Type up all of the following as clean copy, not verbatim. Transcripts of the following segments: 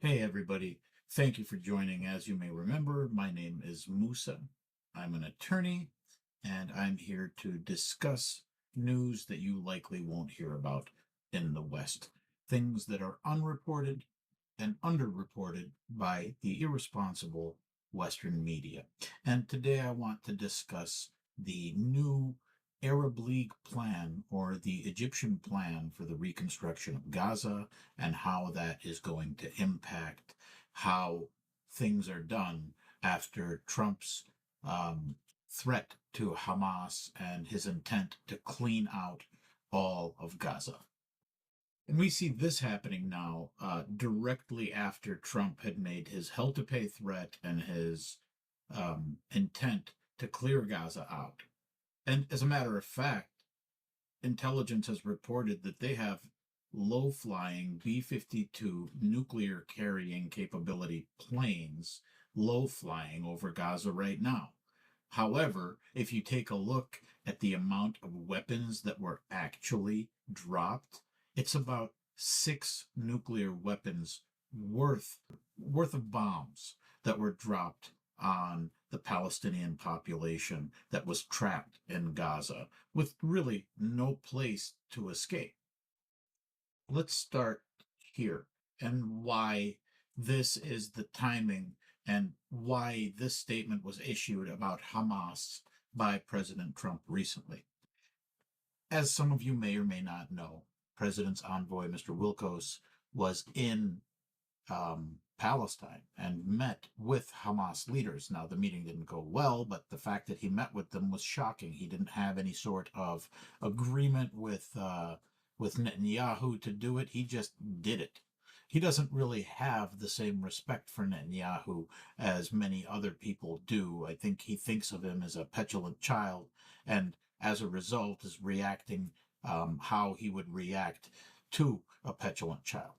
Hey, everybody. Thank you for joining. As you may remember, my name is Musa. I'm an attorney, and I'm here to discuss news that you likely won't hear about in the West. Things that are unreported and underreported by the irresponsible Western media. And today I want to discuss the new Arab League plan or the Egyptian plan for the reconstruction of Gaza and how that is going to impact how things are done after Trump's threat to Hamas and his intent to clean out all of Gaza. And we see this happening now directly after Trump had made his hell to pay threat and his intent to clear Gaza out. And as a matter of fact, intelligence has reported that they have low flying B 52 nuclear carrying capability planes low flying over Gaza right now. However, if you take a look at the amount of weapons that were actually dropped, it's about 6 nuclear weapons worth of bombs that were dropped on the Palestinian population that was trapped in Gaza with really no place to escape. Let's start here and why this is the timing and why this statement was issued about Hamas by President Trump recently. As some of you may or may not know, President's envoy, Mr. Wilkos, was in Palestine and met with Hamas leaders. Now, the meeting didn't go well, but the fact that he met with them was shocking. He didn't have any sort of agreement with Netanyahu to do it. He just did it. He doesn't really have the same respect for Netanyahu as many other people do. I think he thinks of him as a petulant child, and as a result, is reacting how he would react to a petulant child.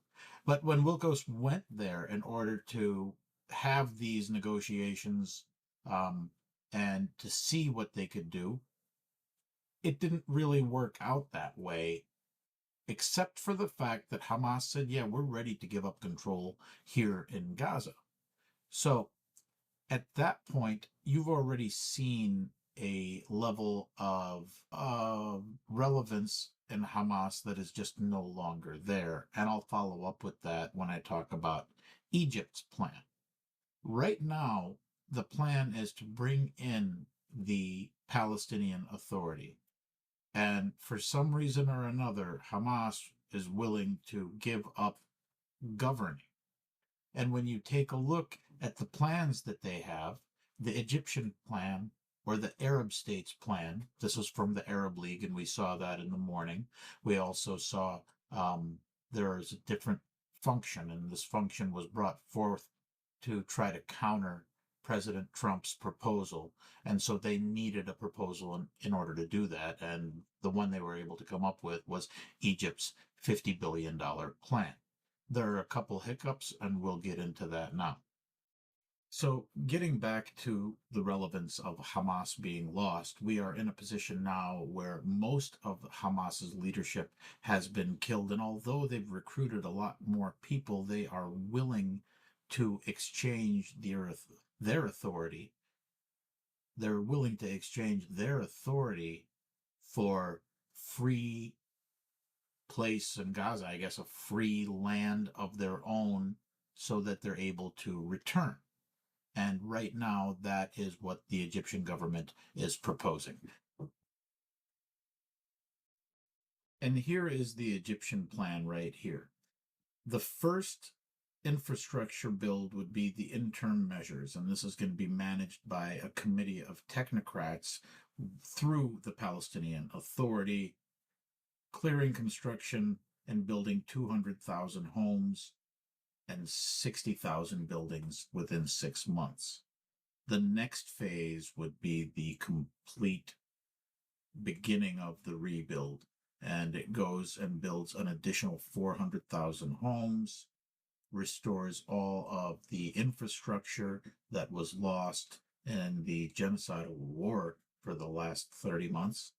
But when Wilkos went there in order to have these negotiations and to see what they could do, it didn't really work out that way, except for the fact that Hamas said, yeah, we're ready to give up control here in Gaza. So at that point, you've already seen a level of relevance in Hamas that is just no longer there. And I'll follow up with that when I talk about Egypt's plan. Right now, the plan is to bring in the Palestinian Authority. And for some reason or another, Hamas is willing to give up governing. And when you take a look at the plans that they have, the Egyptian plan or the Arab states plan, this was from the Arab League, and we saw that in the morning. We also saw there is a different function, and this function was brought forth to try to counter President Trump's proposal. And so they needed a proposal in order to do that. And the one they were able to come up with was Egypt's $50 billion plan. There are a couple hiccups, and we'll get into that now. So, getting back to the relevance of Hamas being lost, we are in a position now where most of Hamas's leadership has been killed. And although they've recruited a lot more people, they are willing to exchange their authority. They're willing to exchange their authority for free place in Gaza, I guess, a free land of their own so that they're able to return. And right now, that is what the Egyptian government is proposing. And here is the Egyptian plan right here. The first infrastructure build would be the interim measures, and this is going to be managed by a committee of technocrats through the Palestinian Authority, clearing construction and building 200,000 homes and 60,000 buildings within 6 months. The next phase would be the complete beginning of the rebuild, and it goes and builds an additional 400,000 homes, restores all of the infrastructure that was lost in the genocidal war for the last 30 months,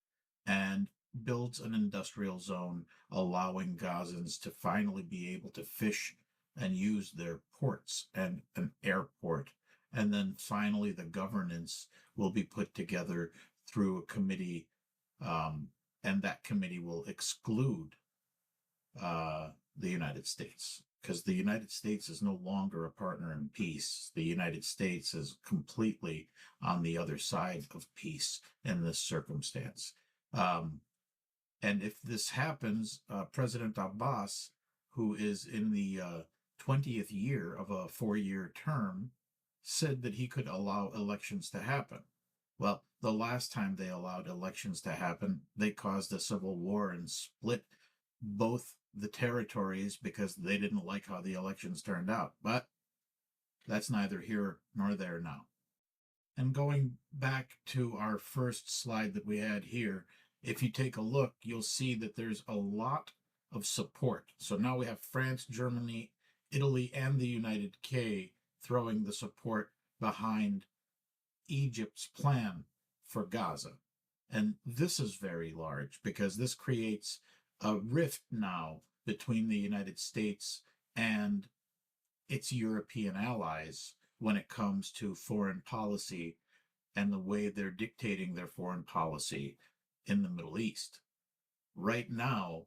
and builds an industrial zone allowing Gazans to finally be able to fish and use their ports and an airport. And then finally, the governance will be put together through a committee, and that committee will exclude the United States, because the United States is no longer a partner in peace. The United States is completely on the other side of peace in this circumstance. And if this happens, President Abbas, who is in the 20th year of a 4-year term, said that he could allow elections to happen. Well, the last time they allowed elections to happen, they caused a civil war and split both the territories because they didn't like how the elections turned out. But that's neither here nor there now. And going back to our first slide that we had here, if you take a look, you'll see that there's a lot of support. So now we have France, Germany, Italy, and the United Kingdom throwing the support behind Egypt's plan for Gaza. And this is very large because this creates a rift now between the United States and its European allies when it comes to foreign policy and the way they're dictating their foreign policy in the Middle East. Right now,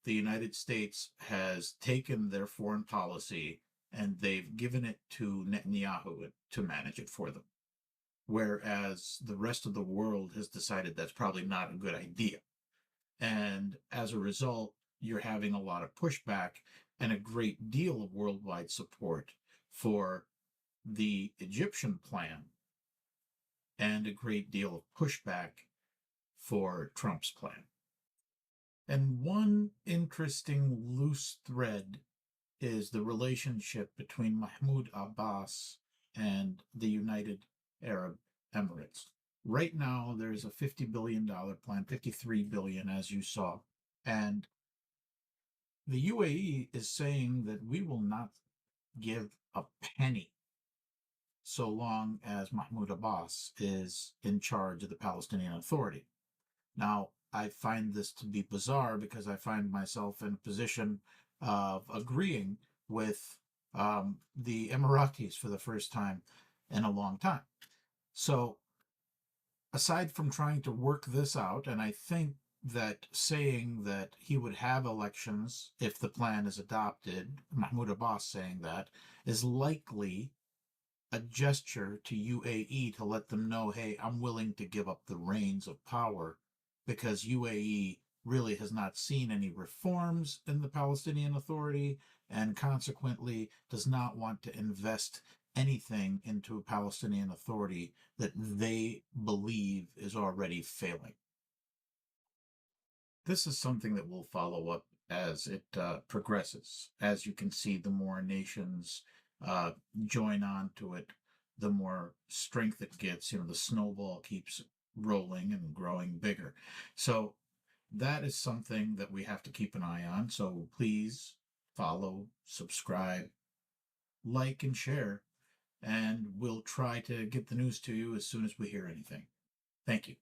the United States has taken their foreign policy and they've given it to Netanyahu to manage it for them, whereas the rest of the world has decided that's probably not a good idea. And as a result, you're having a lot of pushback and a great deal of worldwide support for the Egyptian plan and a great deal of pushback for Trump's plan. And one interesting loose thread is the relationship between Mahmoud Abbas and the United Arab Emirates. Right now, there's a $50 billion plan, $53 billion, as you saw. And the UAE is saying that we will not give a penny so long as Mahmoud Abbas is in charge of the Palestinian Authority. Now, I find this to be bizarre because I find myself in a position of agreeing with the Emiratis for the first time in a long time. So, aside from trying to work this out, and I think that saying that he would have elections if the plan is adopted, Mahmoud Abbas saying that, is likely a gesture to UAE to let them know, hey, I'm willing to give up the reins of power, because UAE really has not seen any reforms in the Palestinian Authority and consequently does not want to invest anything into a Palestinian Authority that they believe is already failing. This is something that will follow up as it progresses. As you can see, the more nations join on to it, the more strength it gets. The snowball keeps rolling and growing bigger. So that is something that we have to keep an eye on. So please follow, subscribe, like, and share, and we'll try to get the news to you as soon as we hear anything. Thank you.